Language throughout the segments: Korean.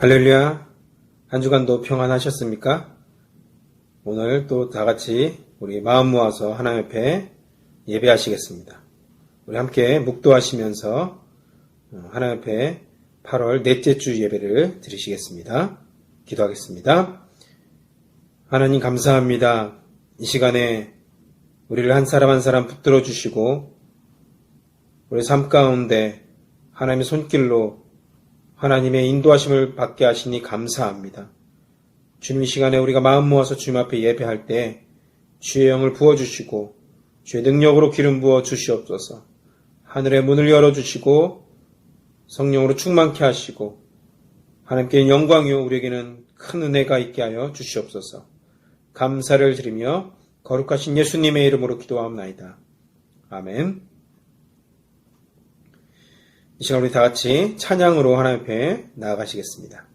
할렐루야. 한 주간도 평안하셨습니까? 오늘 또 다같이 우리 마음 모아서 하나님 앞에 예배하시겠습니다. 우리 함께 묵도하시면서 하나님 앞에 8월 넷째 주 예배를 드리시겠습니다. 기도하겠습니다. 하나님 감사합니다. 이 시간에 우리를 한 사람 한 사람 붙들어 주시고 우리 삶 가운데 하나님의 손길로 하나님의 인도하심을 받게 하시니 감사합니다. 주님, 이 시간에 우리가 마음 모아서 주님 앞에 예배할 때 주의 영을 부어주시고 주의 능력으로 기름 부어 주시옵소서. 하늘의 문을 열어주시고 성령으로 충만케 하시고 하나님께 영광이요 우리에게는 큰 은혜가 있게 하여 주시옵소서. 감사를 드리며 거룩하신 예수님의 이름으로 기도하옵나이다. 아멘. 이 시간 우리 다 같이 찬양으로 하나님 앞에 나아가시겠습니다.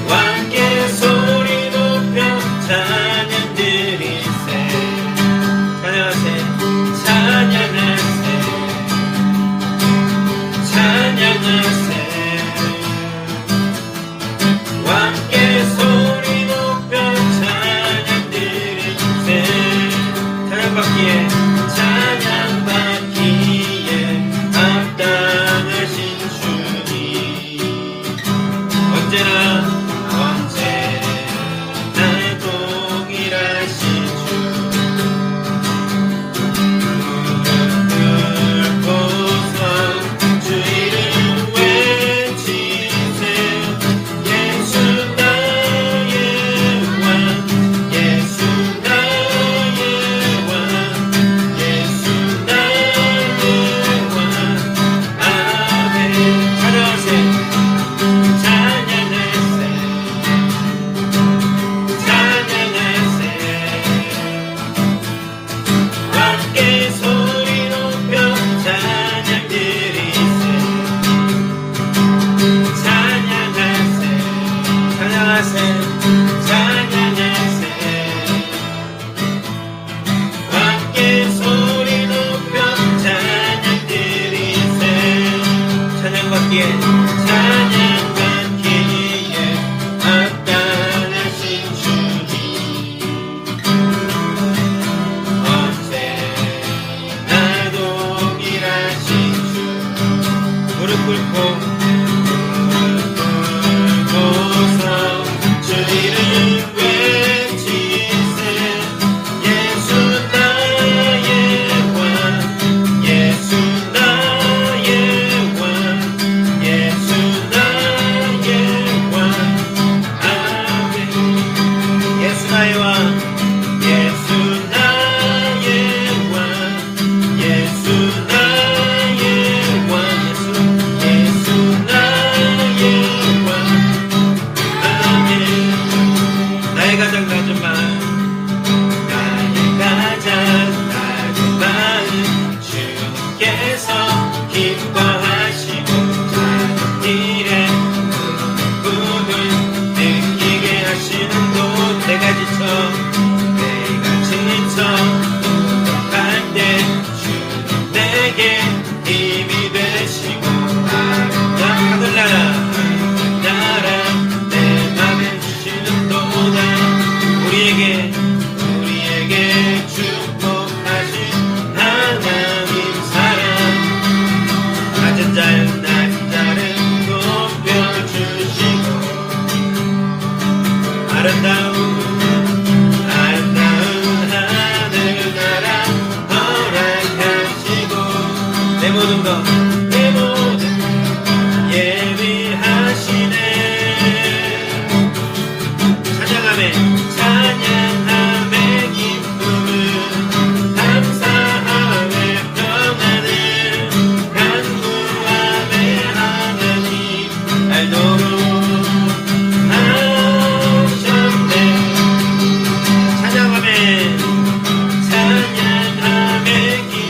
왕께 소리 높여 찬양 드리세. 찬양하세 왕께 소리 높여 찬양 드리세. 찬양받기에 합당하신 주님, 언제나 동일하신 주, 무릎 꿇고서 주 이름 외치세. 예수 나의 왕, 예수 나의 왕, 예수 나의 왕. 아멘. 찬양하세. 찬양하며 기쁨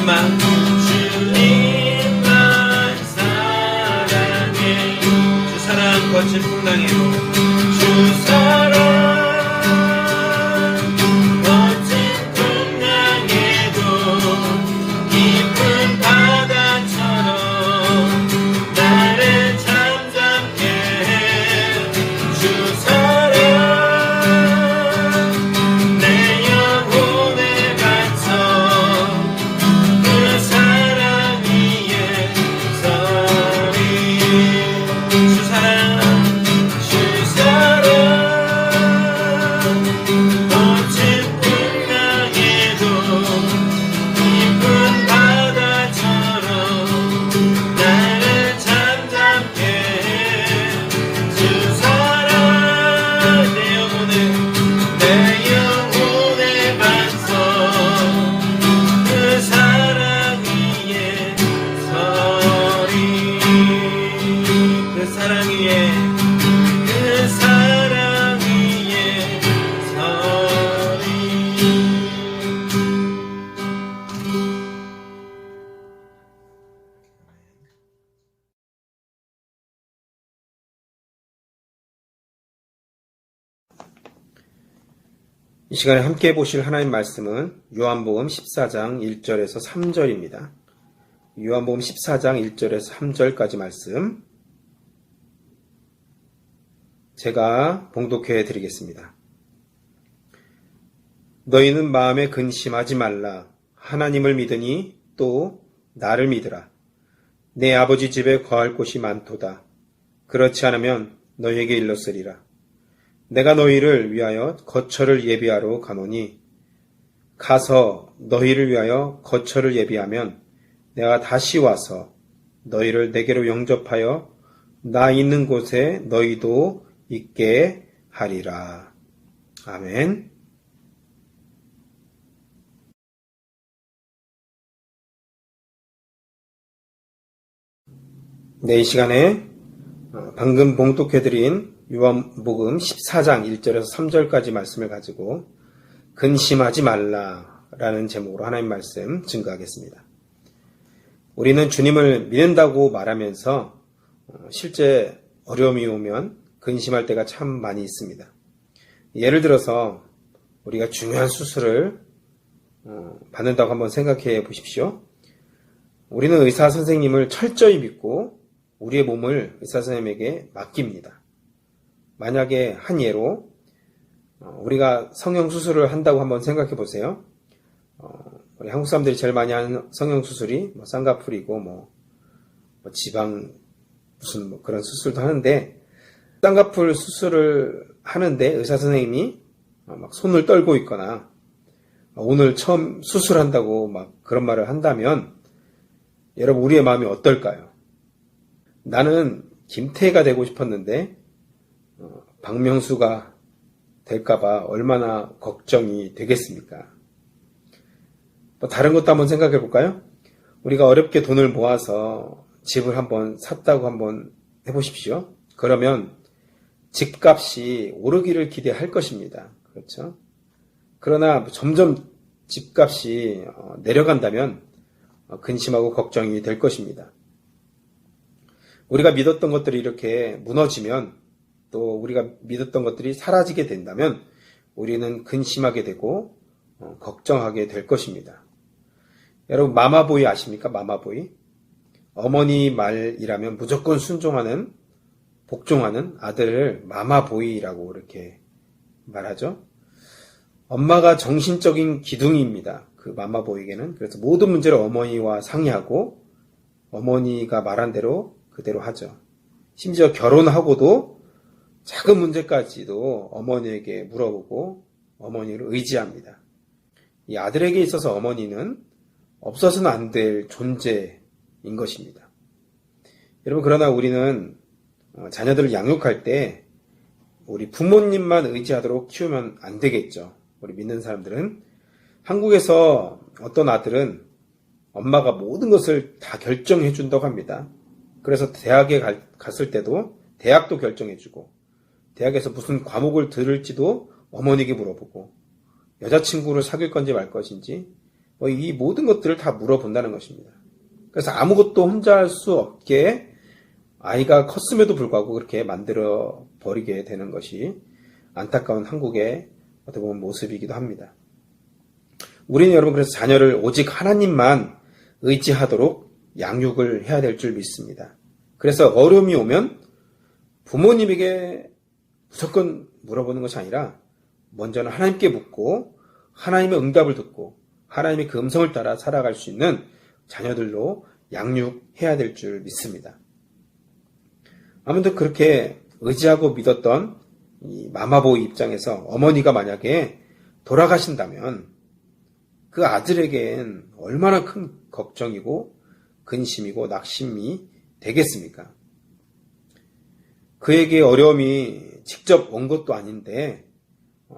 주님만 주님만 사랑해 주 사랑 거친 풍랑에도 주 사랑 거친 풍랑에도 깊은 바다처럼 나를 잠잠케 해 주 사랑 내 영혼을 바쳐 그 사랑 위에 서리 주 사랑 거친 풍랑에도 깊은 바다처럼 나를 잠잠케 해 주 사랑 내 영혼의 반석 그 사랑 위에 서리 그 사랑 위에 그 사랑 위에 서리 이 시간에 함께 보실 하나님 말씀은 요한복음 14장 1절에서 3절입니다. 요한복음 14장 1절에서 3절까지 말씀 제가 봉독해 드리겠습니다. 너희는 마음에 근심하지 말라. 하나님을 믿으니 또 나를 믿으라. 내 아버지 집에 거할 곳이 많도다. 그렇지 않으면 너희에게 일렀으리라. 내가 너희를 위하여 거처를 예비하러 가노니 가서 너희를 위하여 거처를 예비하면 내가 다시 와서 너희를 내게로 영접하여 나 있는 곳에 너희도 있게 하리라. 아멘. 네, 이 시간에 방금 봉독해드린 요한복음 14장 1절에서 3절까지 말씀을 가지고 근심하지 말라라는 제목으로 하나님 말씀 증거하겠습니다. 우리는 주님을 믿는다고 말하면서 실제 어려움이 오면 근심할 때가 참 많이 있습니다. 예를 들어서 우리가 중요한 수술을 받는다고 한번 생각해 보십시오. 우리는 의사 선생님을 철저히 믿고 우리의 몸을 의사 선생님에게 맡깁니다. 만약에 한 예로 우리가 성형수술을 한다고 한번 생각해 보세요. 우리 한국 사람들이 제일 많이 하는 성형수술이 쌍꺼풀이고 지방 무슨 그런 수술도 하는데 쌍꺼풀 수술을 하는데 의사 선생님이 막 손을 떨고 있거나 오늘 처음 수술한다고 막 그런 말을 한다면 여러분 우리의 마음이 어떨까요? 나는 김태희가 되고 싶었는데 박명수가 될까봐 얼마나 걱정이 되겠습니까? 다른 것도 한번 생각해 볼까요? 우리가 어렵게 돈을 모아서 집을 한번 샀다고 한번 해보십시오. 그러면 집값이 오르기를 기대할 것입니다. 그렇죠? 그러나 점점 집값이 내려간다면 근심하고 걱정이 될 것입니다. 우리가 믿었던 것들이 이렇게 무너지면 또 우리가 믿었던 것들이 사라지게 된다면 우리는 근심하게 되고 걱정하게 될 것입니다. 여러분 마마보이 아십니까? 마마보이. 어머니 말이라면 무조건 순종하는 복종하는 아들을 마마보이라고 이렇게 말하죠. 엄마가 정신적인 기둥입니다. 그 마마보이에게는. 그래서 모든 문제를 어머니와 상의하고 어머니가 말한 대로 그대로 하죠. 심지어 결혼하고도 작은 문제까지도 어머니에게 물어보고 어머니를 의지합니다. 이 아들에게 있어서 어머니는 없어서는 안 될 존재인 것입니다. 여러분 그러나 우리는 자녀들을 양육할 때 우리 부모님만 의지하도록 키우면 안 되겠죠. 우리 믿는 사람들은. 한국에서 어떤 아들은 엄마가 모든 것을 다 결정해 준다고 합니다. 그래서 대학에 갔을 때도 대학도 결정해 주고 대학에서 무슨 과목을 들을지도 어머니에게 물어보고 여자친구를 사귈 건지 말 것인지 이 모든 것들을 다 물어본다는 것입니다. 그래서 아무것도 혼자 할 수 없게 아이가 컸음에도 불구하고 그렇게 만들어 버리게 되는 것이 안타까운 한국의 어떻게 보면 모습이기도 합니다. 우리는 여러분 그래서 자녀를 오직 하나님만 의지하도록 양육을 해야 될 줄 믿습니다. 그래서 어려움이 오면 부모님에게 무조건 물어보는 것이 아니라 먼저는 하나님께 묻고 하나님의 응답을 듣고 하나님의 그 음성을 따라 살아갈 수 있는 자녀들로 양육해야 될 줄 믿습니다. 아무튼 그렇게 의지하고 믿었던 이 마마보이 입장에서 어머니가 만약에 돌아가신다면 그 아들에겐 얼마나 큰 걱정이고 근심이고 낙심이 되겠습니까? 그에게 어려움이 직접 온 것도 아닌데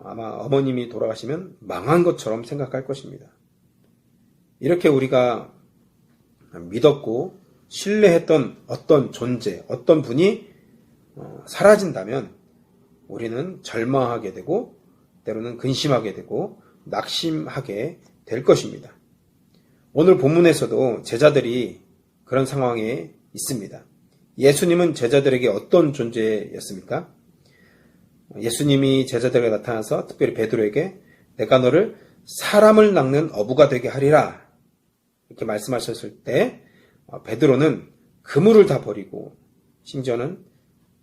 아마 어머님이 돌아가시면 망한 것처럼 생각할 것입니다. 이렇게 우리가 믿었고 신뢰했던 어떤 존재, 어떤 분이 사라진다면 우리는 절망하게 되고 때로는 근심하게 되고 낙심하게 될 것입니다. 오늘 본문에서도 제자들이 그런 상황에 있습니다. 예수님은 제자들에게 어떤 존재였습니까? 예수님이 제자들에게 나타나서 특별히 베드로에게 내가 너를 사람을 낚는 어부가 되게 하리라 이렇게 말씀하셨을 때 베드로는 그물을 다 버리고 심지어는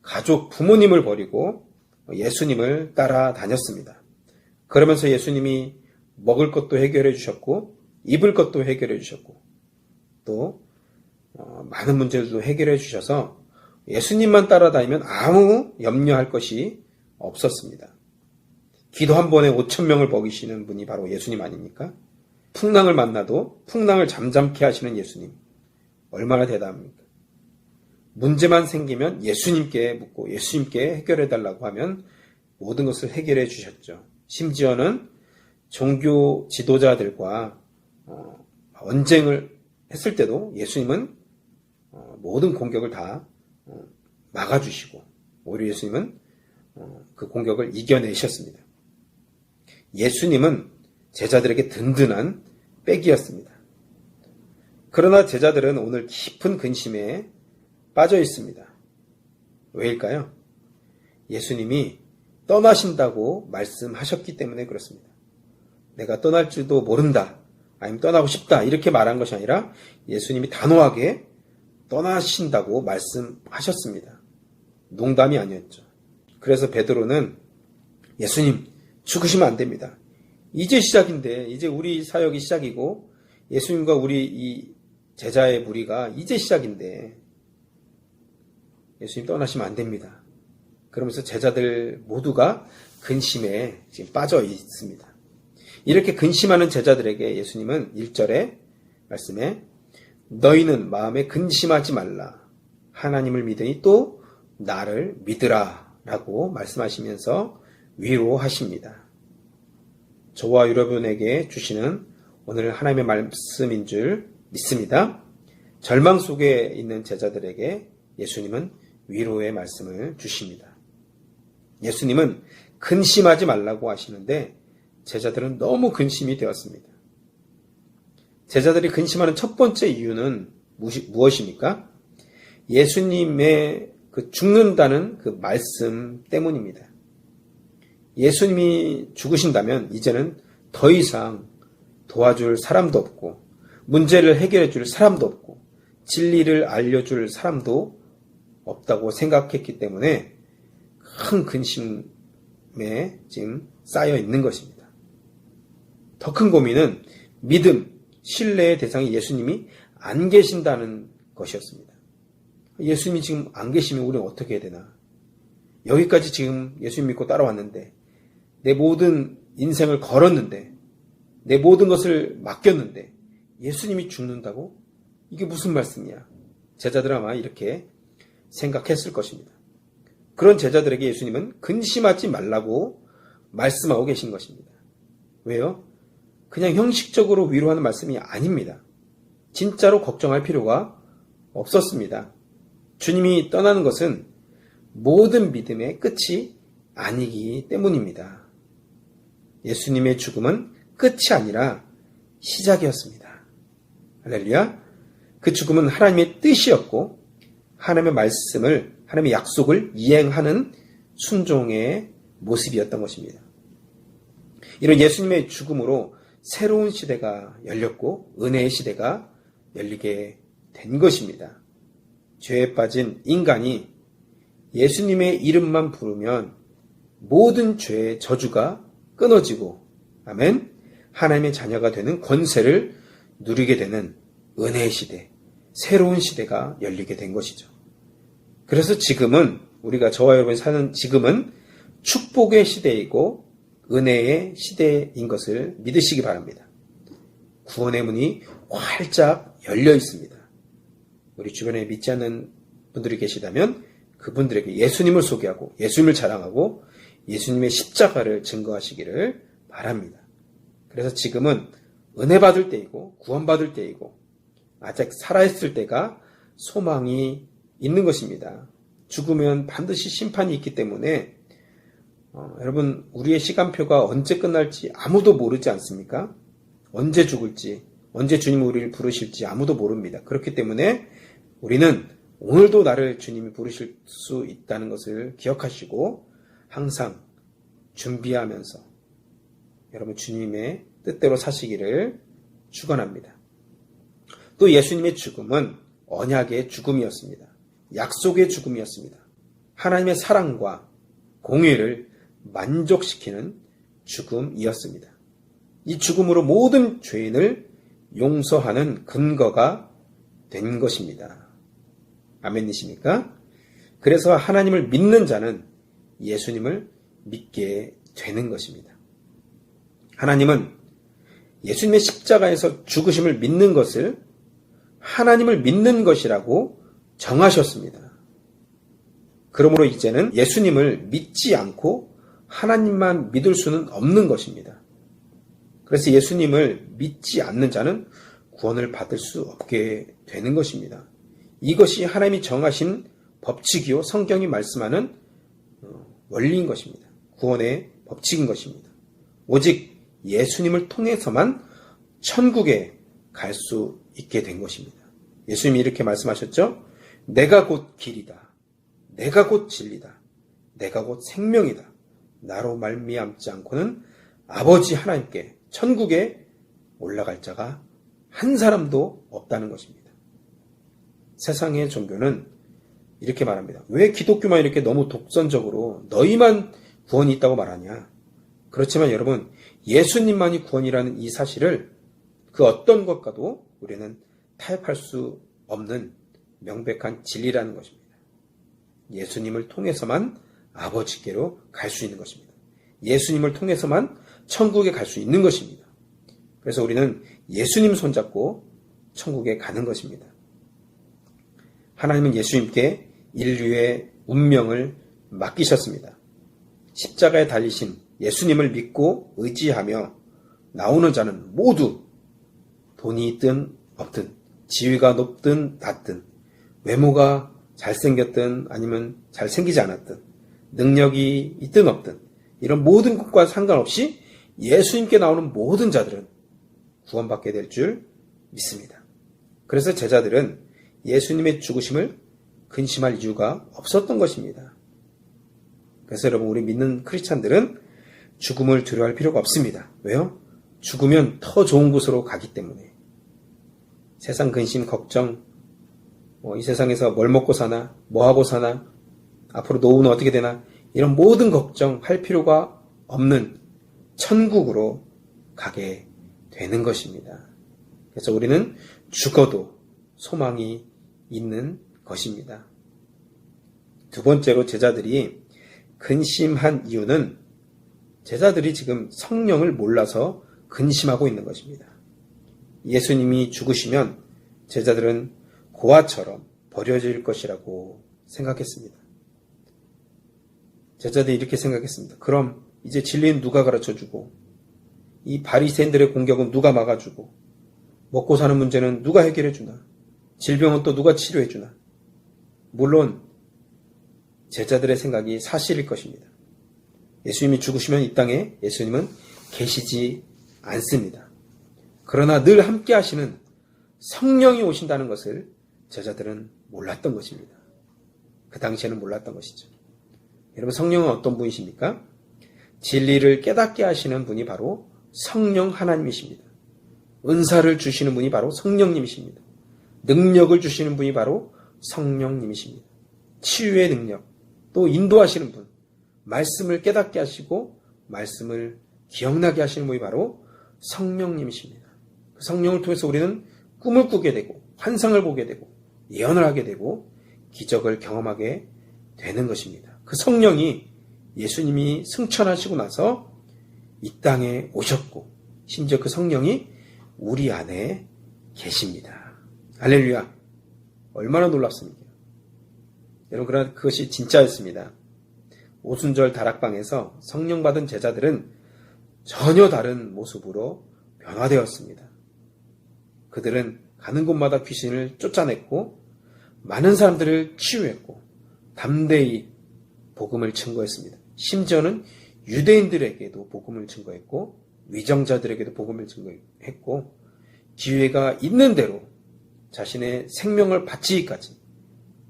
가족 부모님을 버리고 예수님을 따라다녔습니다. 그러면서 예수님이 먹을 것도 해결해 주셨고 입을 것도 해결해 주셨고 또 많은 문제들도 해결해 주셔서 예수님만 따라다니면 아무 염려할 것이 없었습니다. 기도 한 번에 5,000명을 먹이시는 분이 바로 예수님 아닙니까? 풍랑을 만나도 풍랑을 잠잠케 하시는 예수님. 얼마나 대단합니까? 문제만 생기면 예수님께 묻고 예수님께 해결해 달라고 하면 모든 것을 해결해 주셨죠. 심지어는 종교 지도자들과 언쟁을 했을 때도 예수님은 모든 공격을 다 막아주시고 오히려 예수님은 그 공격을 이겨내셨습니다. 예수님은 제자들에게 든든한 백이었습니다. 그러나 제자들은 오늘 깊은 근심에 빠져 있습니다. 왜일까요? 예수님이 떠나신다고 말씀하셨기 때문에 그렇습니다. 내가 떠날 줄도 모른다. 아니면 떠나고 싶다. 이렇게 말한 것이 아니라 예수님이 단호하게 떠나신다고 말씀하셨습니다. 농담이 아니었죠. 그래서 베드로는 예수님 죽으시면 안 됩니다. 이제 시작인데 이제 우리 사역이 시작이고 예수님과 우리 이 제자의 무리가 이제 시작인데 예수님 떠나시면 안 됩니다. 그러면서 제자들 모두가 근심에 지금 빠져 있습니다. 이렇게 근심하는 제자들에게 예수님은 1절에 말씀에 너희는 마음에 근심하지 말라. 하나님을 믿으니 또 나를 믿으라 라고 말씀하시면서 위로하십니다. 저와 여러분에게 주시는 오늘 하나님의 말씀인 줄 믿습니다. 절망 속에 있는 제자들에게 예수님은 위로의 말씀을 주십니다. 예수님은 근심하지 말라고 하시는데 제자들은 너무 근심이 되었습니다. 제자들이 근심하는 첫 번째 이유는 무엇입니까? 예수님의 그 죽는다는 그 말씀 때문입니다. 예수님이 죽으신다면 이제는 더 이상 도와줄 사람도 없고 문제를 해결해 줄 사람도 없고 진리를 알려줄 사람도 없다고 생각했기 때문에 큰 근심에 지금 쌓여 있는 것입니다. 더 큰 고민은 믿음, 신뢰의 대상이 예수님이 안 계신다는 것이었습니다. 예수님이 지금 안 계시면 우리는 어떻게 해야 되나? 여기까지 지금 예수님 믿고 따라왔는데 내 모든 인생을 걸었는데 내 모든 것을 맡겼는데 예수님이 죽는다고? 이게 무슨 말씀이야? 제자들 아마 이렇게 생각했을 것입니다. 그런 제자들에게 예수님은 근심하지 말라고 말씀하고 계신 것입니다. 왜요? 그냥 형식적으로 위로하는 말씀이 아닙니다. 진짜로 걱정할 필요가 없었습니다. 주님이 떠나는 것은 모든 믿음의 끝이 아니기 때문입니다. 예수님의 죽음은 끝이 아니라 시작이었습니다. 할렐루야. 그 죽음은 하나님의 뜻이었고 하나님의 말씀을, 하나님의 약속을 이행하는 순종의 모습이었던 것입니다. 이런 예수님의 죽음으로 새로운 시대가 열렸고 은혜의 시대가 열리게 된 것입니다. 죄에 빠진 인간이 예수님의 이름만 부르면 모든 죄의 저주가 끊어지고, 아멘, 하나님의 자녀가 되는 권세를 누리게 되는 은혜의 시대, 새로운 시대가 열리게 된 것이죠. 그래서 지금은 우리가 저와 여러분이 사는 지금은 축복의 시대이고 은혜의 시대인 것을 믿으시기 바랍니다. 구원의 문이 활짝 열려 있습니다. 우리 주변에 믿지 않는 분들이 계시다면 그분들에게 예수님을 소개하고 예수님을 자랑하고 예수님의 십자가를 증거하시기를 바랍니다. 그래서 지금은 은혜 받을 때이고 구원받을 때이고 아직 살아있을 때가 소망이 있는 것입니다. 죽으면 반드시 심판이 있기 때문에 여러분, 우리의 시간표가 언제 끝날지 아무도 모르지 않습니까? 언제 죽을지, 언제 주님이 우리를 부르실지 아무도 모릅니다. 그렇기 때문에 우리는 오늘도 나를 주님이 부르실 수 있다는 것을 기억하시고 항상 준비하면서 여러분 주님의 뜻대로 사시기를 축원합니다. 또 예수님의 죽음은 언약의 죽음이었습니다. 약속의 죽음이었습니다. 하나님의 사랑과 공의를 만족시키는 죽음이었습니다. 이 죽음으로 모든 죄인을 용서하는 근거가 된 것입니다. 아멘이십니까? 그래서 하나님을 믿는 자는 예수님을 믿게 되는 것입니다. 하나님은 예수님의 십자가에서 죽으심을 믿는 것을 하나님을 믿는 것이라고 정하셨습니다. 그러므로 이제는 예수님을 믿지 않고 하나님만 믿을 수는 없는 것입니다. 그래서 예수님을 믿지 않는 자는 구원을 받을 수 없게 되는 것입니다. 이것이 하나님이 정하신 법칙이요 성경이 말씀하는 원리인 것입니다. 구원의 법칙인 것입니다. 오직 예수님을 통해서만 천국에 갈 수 있게 된 것입니다. 예수님이 이렇게 말씀하셨죠. 내가 곧 길이다. 내가 곧 진리다. 내가 곧 생명이다. 나로 말미암지 않고는 아버지 하나님께 천국에 올라갈 자가 한 사람도 없다는 것입니다. 세상의 종교는 이렇게 말합니다. 왜 기독교만 이렇게 너무 독선적으로 너희만 구원이 있다고 말하냐. 그렇지만 여러분, 예수님만이 구원이라는 이 사실을 그 어떤 것과도 우리는 타협할 수 없는 명백한 진리라는 것입니다. 예수님을 통해서만 아버지께로 갈 수 있는 것입니다. 예수님을 통해서만 천국에 갈 수 있는 것입니다. 그래서 우리는 예수님 손잡고 천국에 가는 것입니다. 하나님은 예수님께 인류의 운명을 맡기셨습니다. 십자가에 달리신 예수님을 믿고 의지하며 나오는 자는 모두 돈이 있든 없든 지위가 높든 낮든 외모가 잘생겼든 아니면 잘생기지 않았든 능력이 있든 없든 이런 모든 것과 상관없이 예수님께 나오는 모든 자들은 구원받게 될 줄 믿습니다. 그래서 제자들은 예수님의 죽으심을 근심할 이유가 없었던 것입니다. 그래서 여러분, 우리 믿는 크리스찬들은 죽음을 두려워할 필요가 없습니다. 왜요? 죽으면 더 좋은 곳으로 가기 때문에. 세상 근심, 걱정, 이 세상에서 뭘 먹고 사나, 뭐 하고 사나, 앞으로 노후는 어떻게 되나, 이런 모든 걱정할 필요가 없는 천국으로 가게 되는 것입니다. 그래서 우리는 죽어도 소망이 있는 것입니다. 두 번째로 제자들이 근심한 이유는 제자들이 지금 성령을 몰라서 근심하고 있는 것입니다. 예수님이 죽으시면 제자들은 고아처럼 버려질 것이라고 생각했습니다. 제자들이 이렇게 생각했습니다. 그럼 이제 진리는 누가 가르쳐주고 이 바리새인들의 공격은 누가 막아주고 먹고 사는 문제는 누가 해결해주나 질병은 또 누가 치료해주나. 물론 제자들의 생각이 사실일 것입니다. 예수님이 죽으시면 이 땅에 예수님은 계시지 않습니다. 그러나 늘 함께 하시는 성령이 오신다는 것을 제자들은 몰랐던 것입니다. 그 당시에는 몰랐던 것이죠. 여러분, 성령은 어떤 분이십니까? 진리를 깨닫게 하시는 분이 바로 성령 하나님이십니다. 은사를 주시는 분이 바로 성령님이십니다. 능력을 주시는 분이 바로 성령님이십니다. 치유의 능력, 또 인도하시는 분, 말씀을 깨닫게 하시고 말씀을 기억나게 하시는 분이 바로 성령님이십니다. 그 성령을 통해서 우리는 꿈을 꾸게 되고 환상을 보게 되고 예언을 하게 되고 기적을 경험하게 되는 것입니다. 그 성령이 예수님이 승천하시고 나서 이 땅에 오셨고 심지어 그 성령이 우리 안에 계십니다. 할렐루야. 얼마나 놀랍습니까? 여러분, 그러나 그것이 진짜였습니다. 오순절 다락방에서 성령 받은 제자들은 전혀 다른 모습으로 변화되었습니다. 그들은 가는 곳마다 귀신을 쫓아냈고 많은 사람들을 치유했고 담대히 복음을 증거했습니다. 심지어는 유대인들에게도 복음을 증거했고 위정자들에게도 복음을 증거했고 기회가 있는 대로 자신의 생명을 바치기까지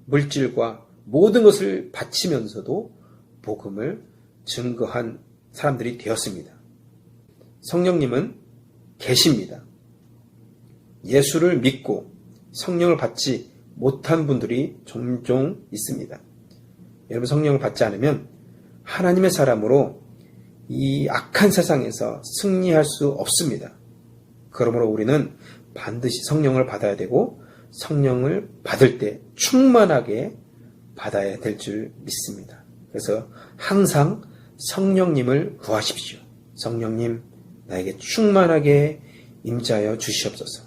물질과 모든 것을 바치면서도 복음을 증거한 사람들이 되었습니다. 성령님은 계십니다. 예수를 믿고 성령을 받지 못한 분들이 종종 있습니다. 여러분, 성령을 받지 않으면 하나님의 사람으로 이 악한 세상에서 승리할 수 없습니다. 그러므로 우리는 반드시 성령을 받아야 되고 성령을 받을 때 충만하게 받아야 될 줄 믿습니다. 그래서 항상 성령님을 구하십시오. 성령님, 나에게 충만하게 임재하여 주시옵소서.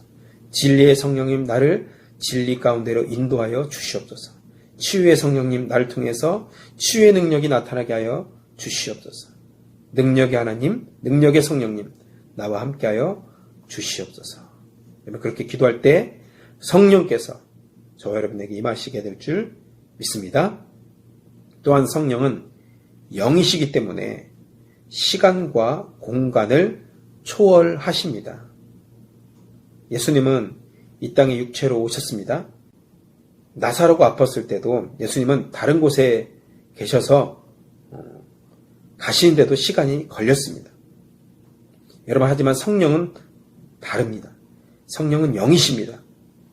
진리의 성령님, 나를 진리 가운데로 인도하여 주시옵소서. 치유의 성령님, 나를 통해서 치유의 능력이 나타나게 하여 주시옵소서. 능력의 하나님, 능력의 성령님, 나와 함께하여 주시옵소서. 그렇게 기도할 때 성령께서 저와 여러분에게 임하시게 될 줄 믿습니다. 또한 성령은 영이시기 때문에 시간과 공간을 초월하십니다. 예수님은 이 땅에 육체로 오셨습니다. 나사로가 아팠을 때도 예수님은 다른 곳에 계셔서 가시는데도 시간이 걸렸습니다. 여러분, 하지만 성령은 다릅니다. 성령은 영이십니다.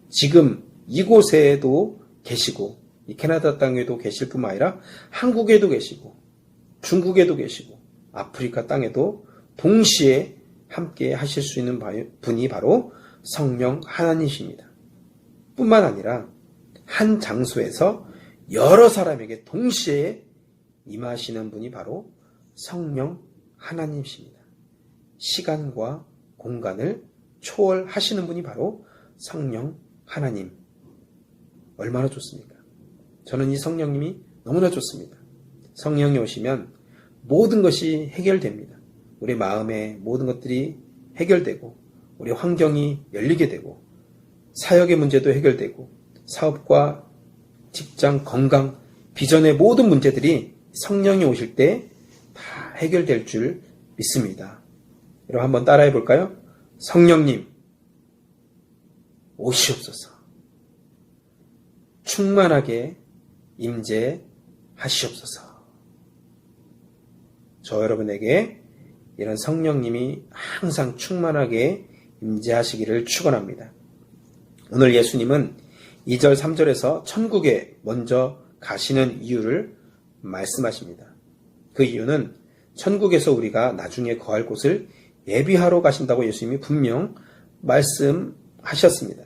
지금 이곳에도 계시고 이 캐나다 땅에도 계실 뿐만 아니라 한국에도 계시고 중국에도 계시고 아프리카 땅에도 동시에 함께 하실 수 있는 분이 바로 성령 하나님이십니다. 뿐만 아니라 한 장소에서 여러 사람에게 동시에 임하시는 분이 바로 성령 하나님이십니다. 시간과 공간을 초월하시는 분이 바로 성령 하나님. 얼마나 좋습니까? 저는 이 성령님이 너무나 좋습니다. 성령이 오시면 모든 것이 해결됩니다. 우리 마음의 모든 것들이 해결되고 우리 환경이 열리게 되고 사역의 문제도 해결되고 사업과 직장, 건강, 비전의 모든 문제들이 성령이 오실 때 다 해결될 줄 믿습니다. 여러분, 한번 따라해 볼까요? 성령님 오시옵소서. 충만하게 임재하시옵소서. 저 여러분에게 이런 성령님이 항상 충만하게 임재하시기를 축원합니다. 오늘 예수님은 2절 3절에서 천국에 먼저 가시는 이유를 말씀하십니다. 그 이유는 천국에서 우리가 나중에 거할 곳을 예비하러 가신다고 예수님이 분명 말씀하셨습니다.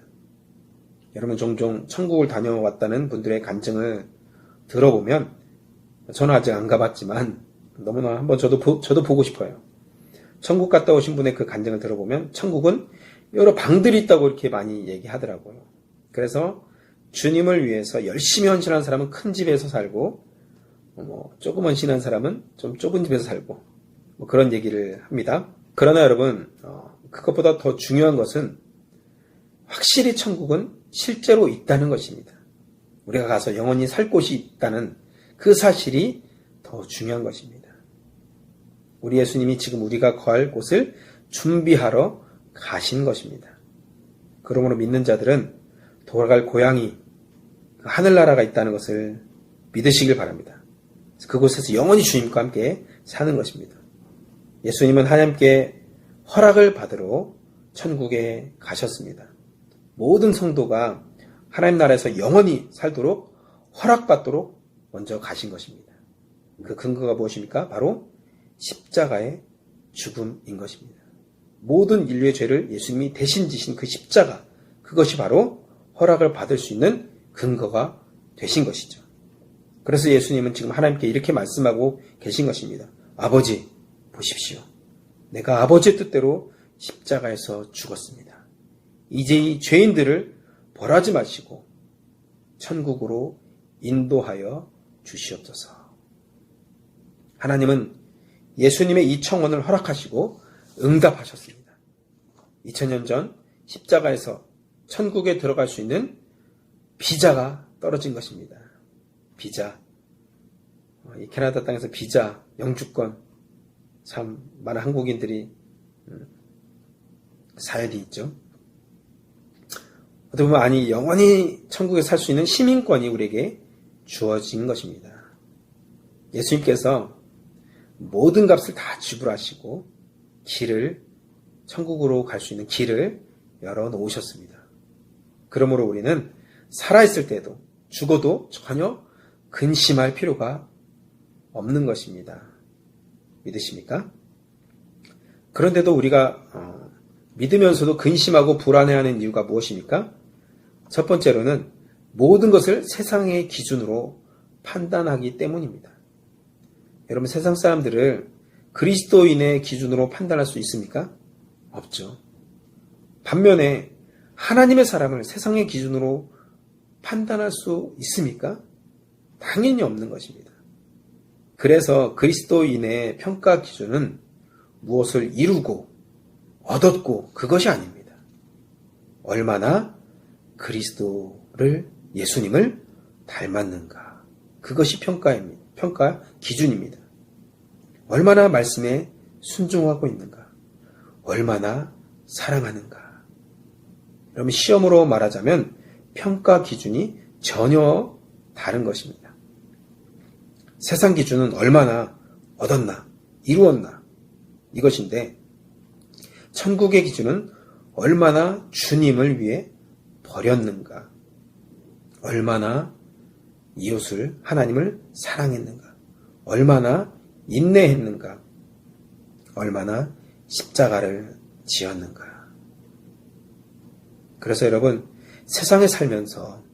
여러분, 종종 천국을 다녀왔다는 분들의 간증을 들어보면 저는 아직 안 가봤지만 너무나 한번 저도 보고 싶어요. 천국 갔다 오신 분의 그 간증을 들어보면 천국은 여러 방들이 있다고 이렇게 많이 얘기하더라고요. 그래서 주님을 위해서 열심히 헌신한 사람은 큰 집에서 살고 조금 헌신한 사람은 좀 좁은 집에서 살고 그런 얘기를 합니다. 그러나 여러분, 그것보다 더 중요한 것은 확실히 천국은 실제로 있다는 것입니다. 우리가 가서 영원히 살 곳이 있다는 그 사실이 더 중요한 것입니다. 우리 예수님이 지금 우리가 거할 곳을 준비하러 가신 것입니다. 그러므로 믿는 자들은 돌아갈 고향이 하늘나라가 있다는 것을 믿으시길 바랍니다. 그곳에서 영원히 주님과 함께 사는 것입니다. 예수님은 하나님께 허락을 받으러 천국에 가셨습니다. 모든 성도가 하나님 나라에서 영원히 살도록 허락받도록 먼저 가신 것입니다. 그 근거가 무엇입니까? 바로 십자가의 죽음인 것입니다. 모든 인류의 죄를 예수님이 대신 지신 그 십자가, 그것이 바로 허락을 받을 수 있는 근거가 되신 것이죠. 그래서 예수님은 지금 하나님께 이렇게 말씀하고 계신 것입니다. 아버지, 보십시오. 내가 아버지의 뜻대로 십자가에서 죽었습니다. 이제 이 죄인들을 벌하지 마시고 천국으로 인도하여 주시옵소서. 하나님은 예수님의 이 청원을 허락하시고 응답하셨습니다. 2000년 전 십자가에서 천국에 들어갈 수 있는 비자가 떨어진 것입니다. 비자. 이 캐나다 땅에서 비자, 영주권, 참 많은 한국인들이 사연이 있죠. 어떻게 보면 아니 영원히 천국에 살 수 있는 시민권이 우리에게 주어진 것입니다. 예수님께서 모든 값을 다 지불하시고 천국으로 갈 수 있는 길을 열어놓으셨습니다. 그러므로 우리는 살아있을 때도 죽어도 전혀 근심할 필요가 없는 것입니다. 믿으십니까? 그런데도 우리가 믿으면서도 근심하고 불안해하는 이유가 무엇입니까? 첫 번째로는 모든 것을 세상의 기준으로 판단하기 때문입니다. 여러분, 세상 사람들을 그리스도인의 기준으로 판단할 수 있습니까? 없죠. 반면에 하나님의 사람을 세상의 기준으로 판단할 수 있습니까? 당연히 없는 것입니다. 그래서 그리스도인의 평가 기준은 무엇을 이루고 얻었고 그것이 아닙니다. 얼마나 그리스도를, 예수님을 닮았는가. 그것이 평가입니다. 평가 기준입니다. 얼마나 말씀에 순종하고 있는가. 얼마나 사랑하는가. 여러분, 시험으로 말하자면 평가 기준이 전혀 다른 것입니다. 세상 기준은 얼마나 얻었나, 이루었나, 이것인데 천국의 기준은 얼마나 주님을 위해 버렸는가, 얼마나 이웃을, 하나님을 사랑했는가, 얼마나 인내했는가, 얼마나 십자가를 지었는가. 그래서 여러분, 세상에 살면서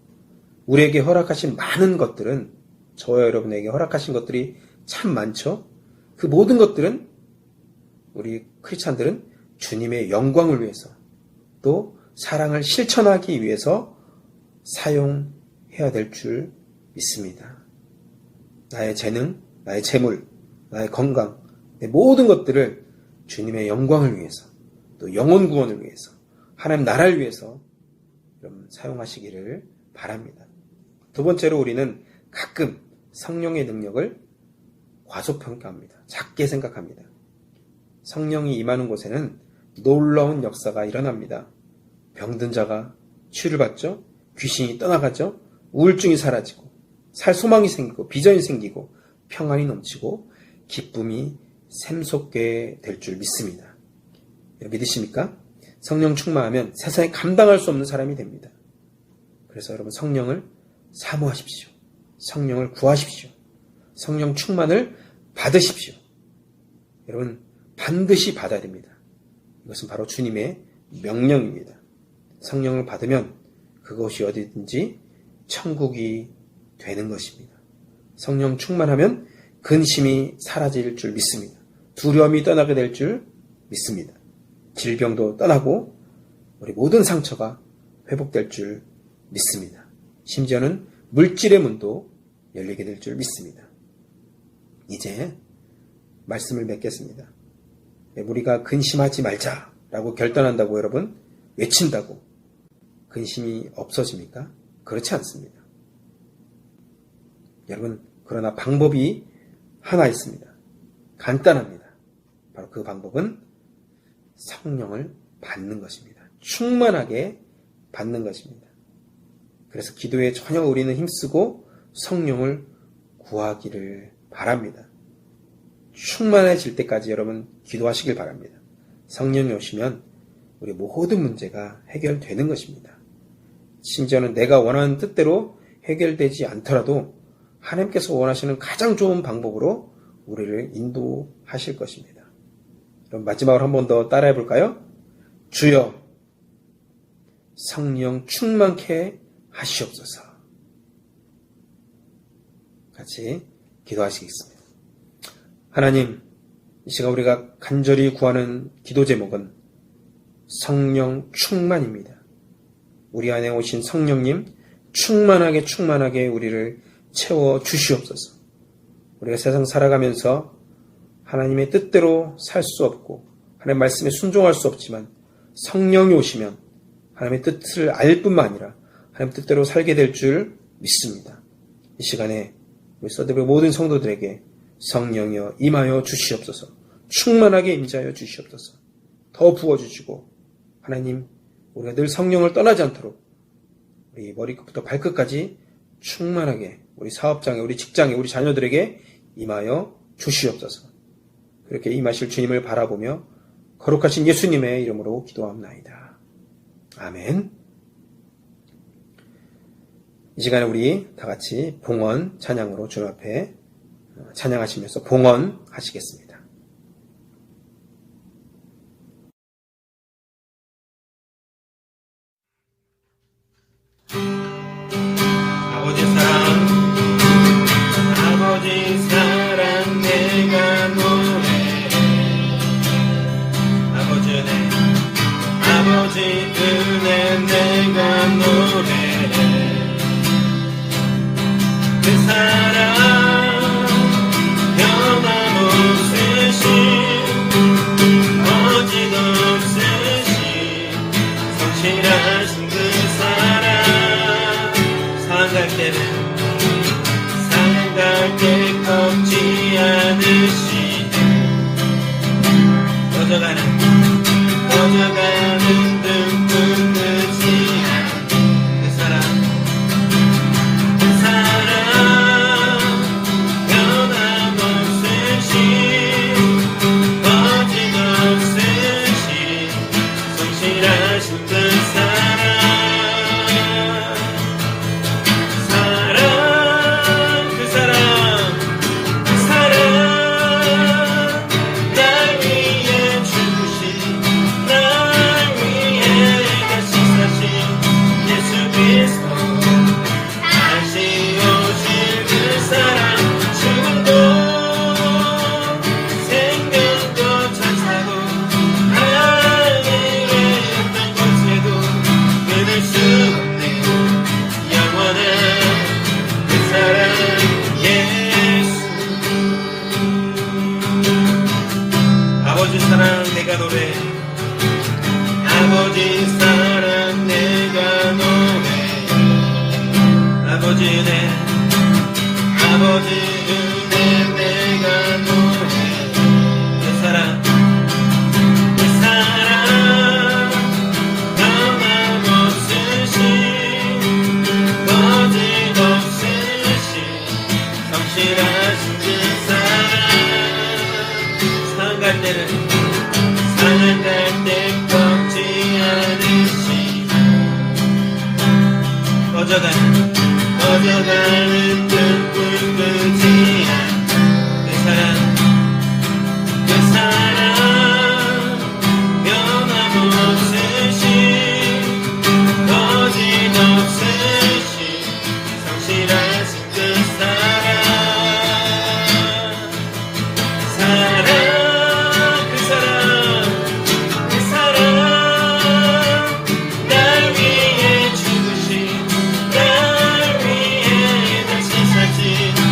우리에게 허락하신 많은 것들은, 저와 여러분에게 허락하신 것들이 참 많죠. 그 모든 것들은 우리 크리스찬들은 주님의 영광을 위해서, 또 사랑을 실천하기 위해서 사용해야 될 줄 믿습니다. 나의 재능, 나의 재물, 나의 건강, 내 모든 것들을 주님의 영광을 위해서, 또 영혼 구원을 위해서, 하나님 나라를 위해서 여러분 사용하시기를 바랍니다. 두 번째로 우리는 가끔 성령의 능력을 과소평가합니다. 작게 생각합니다. 성령이 임하는 곳에는 놀라운 역사가 일어납니다. 병든 자가 치유를 받죠. 귀신이 떠나가죠. 우울증이 사라지고 살 소망이 생기고 비전이 생기고 평안이 넘치고 기쁨이 샘솟게 될 줄 믿습니다. 믿으십니까? 성령 충만하면 세상에 감당할 수 없는 사람이 됩니다. 그래서 여러분, 성령을 사모하십시오. 성령을 구하십시오. 성령 충만을 받으십시오. 여러분, 반드시 받아야 됩니다. 이것은 바로 주님의 명령입니다. 성령을 받으면 그것이 어디든지 천국이 되는 것입니다. 성령 충만하면 근심이 사라질 줄 믿습니다. 두려움이 떠나게 될 줄 믿습니다. 질병도 떠나고 우리 모든 상처가 회복될 줄 믿습니다. 심지어는 물질의 문도 열리게 될 줄 믿습니다. 이제 말씀을 맺겠습니다. 우리가 근심하지 말자라고 결단한다고 여러분 외친다고 근심이 없어집니까? 그렇지 않습니다. 여러분, 그러나 방법이 하나 있습니다. 간단합니다. 바로 그 방법은 성령을 받는 것입니다. 충만하게 받는 것입니다. 그래서 기도에 전혀 우리는 힘쓰고 성령을 구하기를 바랍니다. 충만해질 때까지 여러분 기도하시길 바랍니다. 성령이 오시면 우리 모든 문제가 해결되는 것입니다. 심지어는 내가 원하는 뜻대로 해결되지 않더라도 하나님께서 원하시는 가장 좋은 방법으로 우리를 인도하실 것입니다. 그럼 마지막으로 한 번 더 따라해 볼까요? 주여 성령 충만케 하시옵소서. 같이 기도하시겠습니다. 하나님, 이 시간 우리가 간절히 구하는 기도 제목은 성령 충만입니다. 우리 안에 오신 성령님 충만하게 우리를 채워 주시옵소서. 우리가 세상 살아가면서 하나님의 뜻대로 살 수 없고 하나님의 말씀에 순종할 수 없지만 성령이 오시면 하나님의 뜻을 알 뿐만 아니라 하나님의 뜻대로 살게 될 줄 믿습니다. 이 시간에 우리 서드베 모든 성도들에게 성령이여 임하여 주시옵소서. 충만하게 임자하여 주시옵소서. 더 부어주시고 하나님 우리가 늘 성령을 떠나지 않도록 우리 머리끝부터 발끝까지 충만하게 우리 사업장에 우리 직장에 우리 자녀들에게 임하여 주시옵소서. 그렇게 임하실 주님을 바라보며 거룩하신 예수님의 이름으로 기도합나이다. 아멘. 이 시간에 우리 다 같이 봉헌 찬양으로 주님 앞에 찬양하시면서 봉헌하시겠습니다. 아버지 사랑 내가 노래해. 아버지 은혜 내가 노래해. 그 사랑 변함없으신 어짓없으신 성실하신 그 사랑 상할 때는 게 꺾지 않으시네. 꺼져가는 등불 끄지 않은 그 사랑 변함없으신 거짓없으신 성실하신 그 사랑 아버지 은혜 내가 노래해. 그 사랑 변함없으신 거짓없으신 성실하신 그 사랑 상할 때 꺾지 않으신 꺼져가는 등불 끄지 않은 그 사랑 변함없으신 거짓없으신 성실하신 그 날 위해 죽으신 날 위해 다시 사신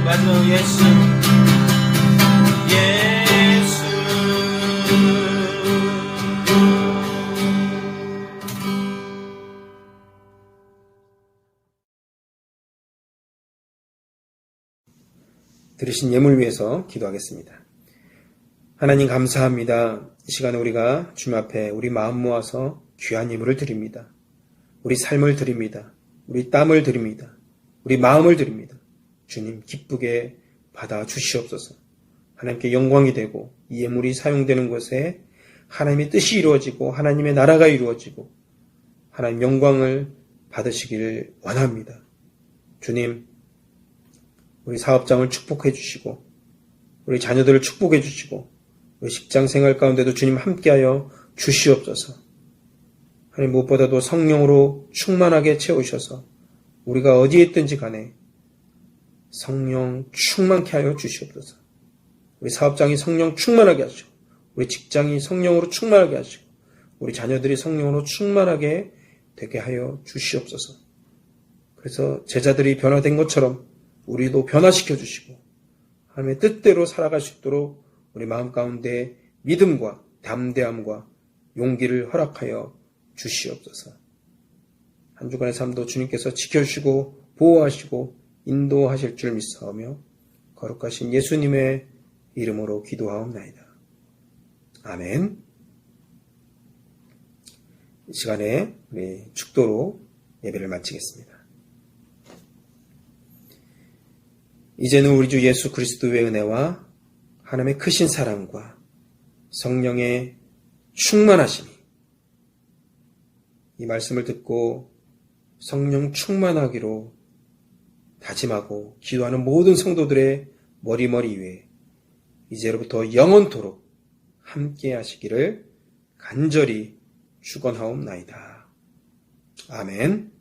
마지막으로 예수 들으신 예물 위해서 기도하겠습니다. 하나님 감사합니다. 이 시간에 우리가 주님 앞에 우리 마음 모아서 귀한 예물을 드립니다. 우리 삶을 드립니다. 우리 땀을 드립니다. 우리 마음을 드립니다. 주님 기쁘게 받아 주시옵소서. 하나님께 영광이 되고 이 예물이 사용되는 곳에 하나님의 뜻이 이루어지고 하나님의 나라가 이루어지고 하나님 영광을 받으시기를 원합니다. 주님, 우리 사업장을 축복해 주시고 우리 자녀들을 축복해 주시고 우리 직장 생활 가운데도 주님 함께하여 주시옵소서. 하나님 무엇보다도 성령으로 충만하게 채우셔서 우리가 어디에 있든지 간에 성령 충만케 하여 주시옵소서. 우리 사업장이 성령 충만하게 하시고 우리 직장이 성령으로 충만하게 하시고 우리 자녀들이 성령으로 충만하게 되게 하여 주시옵소서. 그래서 제자들이 변화된 것처럼 우리도 변화시켜 주시고 하나님의 뜻대로 살아갈 수 있도록 우리 마음 가운데 믿음과 담대함과 용기를 허락하여 주시옵소서. 한 주간의 삶도 주님께서 지켜주시고 보호하시고 인도하실 줄 믿사오며 거룩하신 예수님의 이름으로 기도하옵나이다. 아멘. 이 시간에 우리 축도로 예배를 마치겠습니다. 이제는 우리 주 예수 그리스도의 은혜와 하나님의 크신 사랑과 성령의 충만하심이 이 말씀을 듣고 성령 충만하기로 다짐하고 기도하는 모든 성도들의 머리머리 위에 이제로부터 영원토록 함께 하시기를 간절히 축원하옵나이다. 아멘.